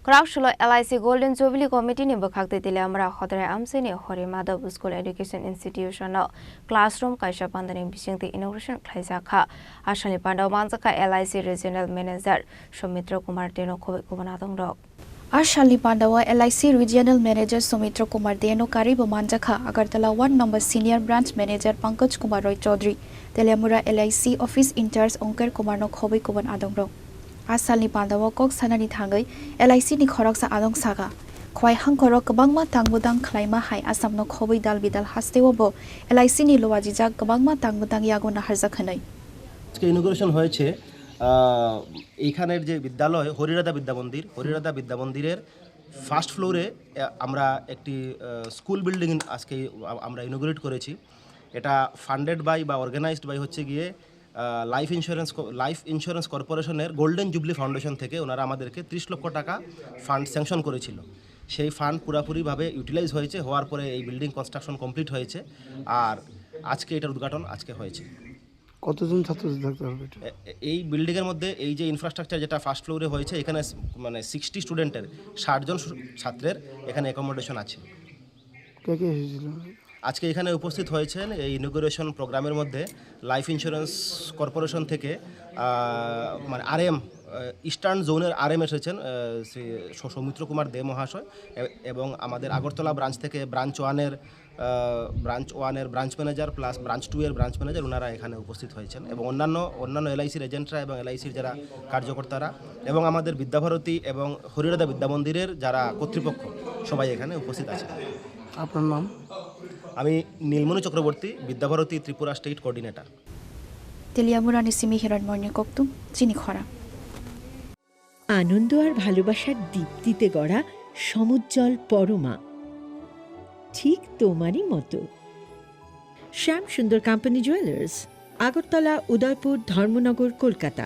Crowdshalo LIC Golden Jubilee Committee ni bakhakte tile amra khodre amseni Hori Madhav School Education Institution no classroom kaisha pandaning bisingti inauguration khlaisa kha ashali pandaw manjaka LIC Regional Manager Somitra Kumar Deno khobe kubanatong rok Ashali Pandawa LIC Regional Manager Somitra Kumar Deno Karibu Manjaka Agartala 1 number Senior Branch Manager Pankaj Kumar Roy Chaudhary Telemura LIC Office Incharge Onkar Kumar no khobe kuban adong rok Asali Pandawa kok sanani thangai LIC ni khoroksa adong saga khwai hangkorok kabangma tangbudang khlaima hai asam no khobai dal bidal hastewo bo LIC ni lowaji jak kabangma tangbudang yago na harja khanai আজকে inauguration হয়েছে এইখানের যে বিদ্যালয় হরিরাধা বিদ্যা মন্দিরের first ফ্লোরে আমরা একটি স্কুল বিল্ডিং আজকে আমরা ইনোগ্রেট করেছি এটা ফান্ডেড বাই বা অর্গানাইজড বাই হচ্ছে গিয়ে লাইফ ইন্স্যুরেন্স কর্পোরেশনের গোল্ডেন জুবলি ফাউন্ডেশন থেকে ওনারা আমাদেরকে 30 লক্ষ টাকা ফান্ড স্যাংশন করেছিল সেই ফান্ড পুরোপুরিভাবে ইউটিলাইজ হয়েছে হওয়ার পরে এই বিল্ডিং কনস্ট্রাকশন কমপ্লিট হয়েছে আর আজকে এটার উদ্ঘাটন আজকে হয়েছে কতজন ছাত্র থাকতে হবে এই বিল্ডিং এর মধ্যে এই যে ইনফ্রাস্ট্রাকচার যেটা ফার্স্ট ফ্লোরে হয়েছে এখানে মানে 60 স্টুডেন্টের 60 জন ছাত্রের এখানে অ্যাকোমোডেশন আছে কে কে এসেছিল আজকে এখানে উপস্থিত হয়েছেন এই ইনোগ্রেশন প্রোগ্রামের মধ্যে লাইফ ইন্স্যুরেন্স কর্পোরেশন থেকে মানে আরএম ইস্টার্ন জোনের আরএম এসেছেন শ্রী সৌমিত্র কুমার দে মহাশয় এবং আমাদের আগরতলা ব্রাঞ্চ থেকে ব্রাঞ্চ ওয়ানের ব্রাঞ্চ ম্যানেজার প্লাস ব্রাঞ্চ 2 এর ব্রাঞ্চ ম্যানেজার ওনারা এখানে উপস্থিত হয়েছেন এবং অন্যান্য এলআইসির এজেন্টরা এবং এলআইসির যারা কার্যকর্তারা এবং আমাদের বিদ্যাভারতী এবং হরিরাধা বিদ্যা মন্দিরের যারা কর্তৃপক্ষ সবাই এখানে উপস্থিত আছেন আপনার নাম আমি নীলমণি চক্রবর্তী বিদ্যাভারতী ত্রিপুরা স্টেট কোঅর্ডিনেটর তেলিয়ামুরা নিসিমি হিরণমণি কক্তুম চিনি খরা আনন্দ আর ভালোবাসার দীপ্তিতে গড়া সমুজ্জ্বল পরমা ঠিক তোমারই মতো শ্যাম সুন্দর কোম্পানি জুয়েলার্স আগরতলা উদয়পুর ধর্মনগর কলকাতা